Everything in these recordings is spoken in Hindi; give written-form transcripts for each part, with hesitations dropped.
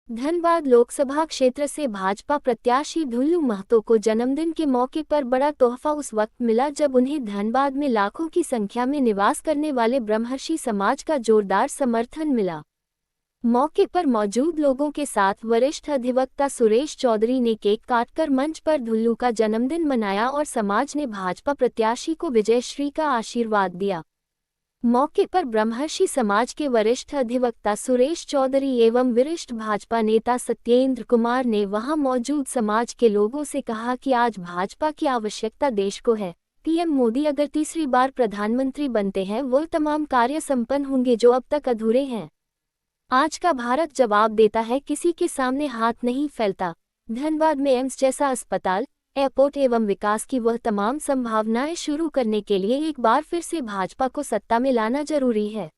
धनबाद लोकसभा क्षेत्र से भाजपा प्रत्याशी ढुल्लू महतो को जन्मदिन के मौके पर बड़ा तोहफा उस वक्त मिला जब उन्हें धनबाद में लाखों की संख्या में निवास करने वाले ब्रह्मर्षि समाज का जोरदार समर्थन मिला। मौके पर मौजूद लोगों के साथ वरिष्ठ अधिवक्ता सुरेश चौधरी ने केक काटकर मंच पर ढुल्लू का जन्मदिन मनाया और समाज ने भाजपा प्रत्याशी को विजयश्री का आशीर्वाद दिया। मौके पर ब्रह्मर्षि समाज के वरिष्ठ अधिवक्ता सुरेश चौधरी एवं वरिष्ठ भाजपा नेता सत्येंद्र कुमार ने वहां मौजूद समाज के लोगों से कहा कि आज भाजपा की आवश्यकता देश को है। पीएम मोदी अगर तीसरी बार प्रधानमंत्री बनते हैं वो तमाम कार्य संपन्न होंगे जो अब तक अधूरे हैं। आज का भारत जवाब देता है, किसी के सामने हाथ नहीं फैलता। धनबाद में एम्स जैसा अस्पताल, एयरपोर्ट एवं विकास की वह तमाम संभावनाएं शुरू करने के लिए एक बार फिर से भाजपा को सत्ता में लाना जरूरी है।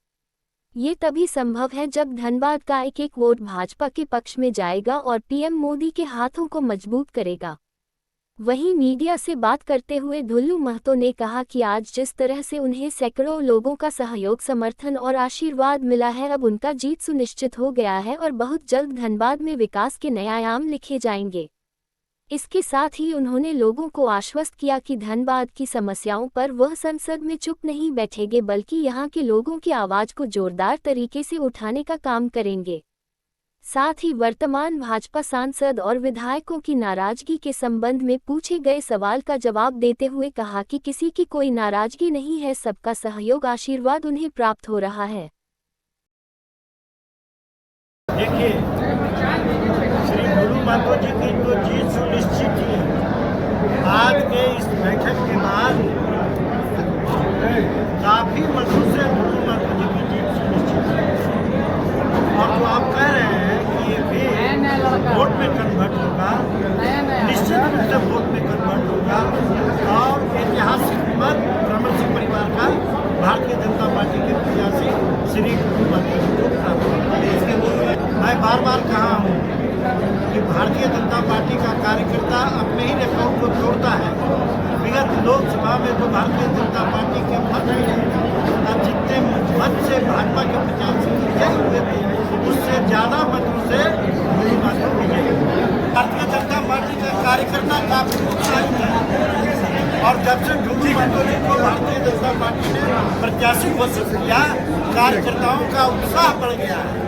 ये तभी संभव है जब धनबाद का एक एक वोट भाजपा के पक्ष में जाएगा और पीएम मोदी के हाथों को मजबूत करेगा। वहीं मीडिया से बात करते हुए ढुल्लू महतो ने कहा कि आज जिस तरह से उन्हें सैकड़ों लोगों का सहयोग, समर्थन और आशीर्वाद मिला है, अब उनका जीत सुनिश्चित हो गया है और बहुत जल्द धनबाद में विकास के नए आयाम लिखे जाएंगे। इसके साथ ही उन्होंने लोगों को आश्वस्त किया कि धनबाद की समस्याओं पर वह संसद में चुप नहीं बैठेंगे बल्कि यहां के लोगों की आवाज को जोरदार तरीके से उठाने का काम करेंगे। साथ ही वर्तमान भाजपा सांसद और विधायकों की नाराजगी के संबंध में पूछे गए सवाल का जवाब देते हुए कहा कि किसी की कोई नाराजगी नहीं है, सबका सहयोग, आशीर्वाद उन्हें प्राप्त हो रहा है। देखिए, श्री ढुल्लू महतो जी की तो जीत सुनिश्चित ही है। आज के इस बैठक के बाद काफी मधुर से ढुल्लू महतो जी की जीत सुनिश्चित है। और जो आप कह रहे हैं कि ये भी वोट में कन्वर्ट होगा, निश्चित रूप से वोट में कन्वर्ट होगा और ऐतिहासिक मत ब्रह्मर्षि परिवार का भारतीय जनता पार्टी के प्रत्याशी श्री ढुल्लू महतो जी को प्राप्त होगा। मैं बार बार कहा हूँ कि भारतीय जनता पार्टी का कार्यकर्ता अपने ही रेखाओं को तोड़ता है। विगत लोकसभा में जो भारतीय जनता पार्टी के मत अब जितने मत से भाजपा के प्रत्याशी विजयी हुए थे उससे ज़्यादा मतों से ढुल्लू महतो विजयी हुए। भारतीय जनता पार्टी का कार्यकर्ता काफी उत्साहित है और जब से ढुल्लू महतो जी को भारतीय जनता पार्टी ने प्रत्याशी घोषित किया, कार्यकर्ताओं का उत्साह बढ़ गया है।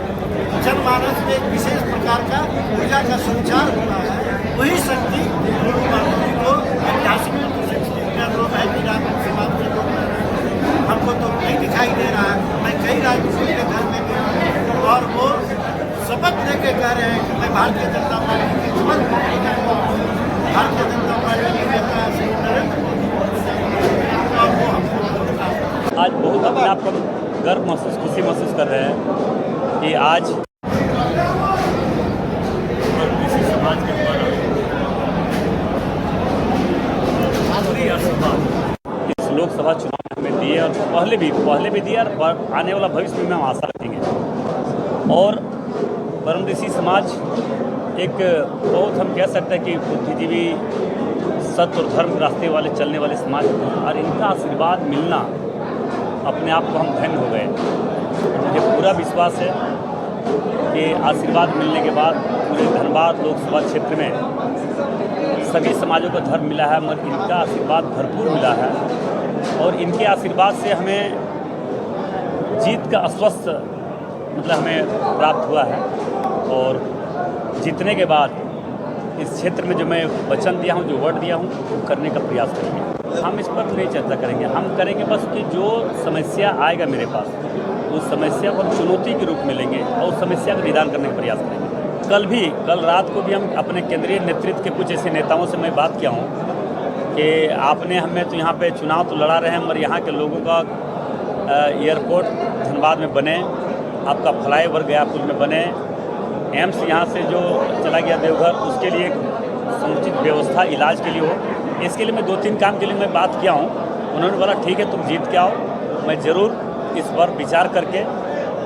जनमानस में एक विशेष प्रकार का ऊर्जा का संचार हुआ है। वही शक्ति ढुल्लू महतो जी को ऐतिहासिक लोग है कि समाज के लोग हमको तो नहीं दिखाई दे रहा है। मैं कई राजनीति के घर में गया और वो शपथ लेके कह रहे हैं कि मैं भारतीय जनता पार्टी की खबर भारतीय जनता पार्टी के नेता श्री नरेंद्र मोदी और वो हमको आज बहुत अपने आप को गर्व महसूस, खुशी महसूस कर रहे हैं कि आज किसी समाज के द्वारा पूरी आशीर्वाद इस लोकसभा चुनाव में दिए और पहले भी दिए और आने वाला भविष्य में हम आशा रखेंगे। और ब्रह्मर्षि समाज एक बहुत, हम कह सकते हैं कि बुद्धिजीवी, सत्य और धर्म रास्ते वाले चलने वाले समाज और इनका आशीर्वाद मिलना अपने आप को हम धन्य हो गए। मुझे पूरा विश्वास है कि आशीर्वाद मिलने के बाद पूरे धनबाद लोकसभा क्षेत्र में सभी समाजों को धर्म मिला है, मगर इनका आशीर्वाद भरपूर मिला है और इनके आशीर्वाद से हमें जीत का आश्वस्त हमें प्राप्त हुआ है। और जीतने के बाद इस क्षेत्र में जो मैं वचन दिया हूँ, जो वर्ड दिया हूँ, वो करने का प्रयास करेंगे। हम इस पर नहीं चर्चा करेंगे, हम करेंगे बस कि जो समस्या आएगा मेरे पास उस समस्या को हम चुनौती के रूप में लेंगे और उस समस्या का निदान करने का प्रयास करेंगे। कल रात को भी हम अपने केंद्रीय नेतृत्व के कुछ ऐसे नेताओं से मैं बात किया हूँ कि आपने हमें तो यहाँ पे चुनाव तो लड़ा रहे हैं, मगर यहाँ के लोगों का एयरपोर्ट धनबाद में बने, आपका फ्लाईओवर गयापुर में बने, एम्स यहाँ से जो चला गया देवघर उसके लिए समुचित व्यवस्था इलाज के लिए हो। इसके लिए मैं 2-3 काम के लिए मैं बात किया हूँ। उन्होंने बोला ठीक है, तुम जीत के आओ, मैं ज़रूर इस पर विचार करके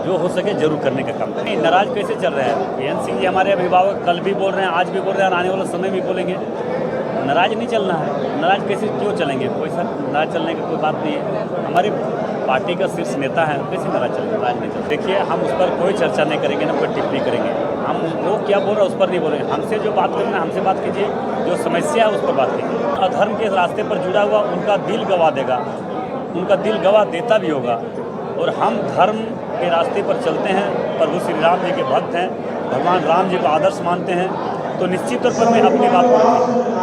जो हो सके जरूर करने का काम करें। नाराज कैसे चल रहा है? बीएन सिंह जी हमारे अभिभावक कल भी बोल रहे हैं, आज भी बोल रहे हैं और आने वाले समय भी बोलेंगे। नाराज नहीं चलना है। नाराज कैसे क्यों चलेंगे? कोई सर नाराज चलने की कोई बात नहीं है। हमारे पार्टी का शीर्ष नेता है, कैसे मेरा राजनीति। देखिए, हम उस पर कोई चर्चा नहीं करेंगे, ना कोई टिप्पणी करेंगे। हम वो क्या बोल रहा है उस पर नहीं बोलेंगे। हमसे जो बात करना है हमसे बात कीजिए, जो समस्या है उस पर बात कीजिए। अधर्म के रास्ते पर जुड़ा हुआ उनका दिल गवा देगा, उनका दिल गवा देता भी होगा। और हम धर्म के रास्ते पर चलते हैं, प्रभु श्री राम जी के भक्त हैं, भगवान राम जी को आदर्श मानते हैं, तो निश्चित तौर पर मैं अपनी बात करूँगा।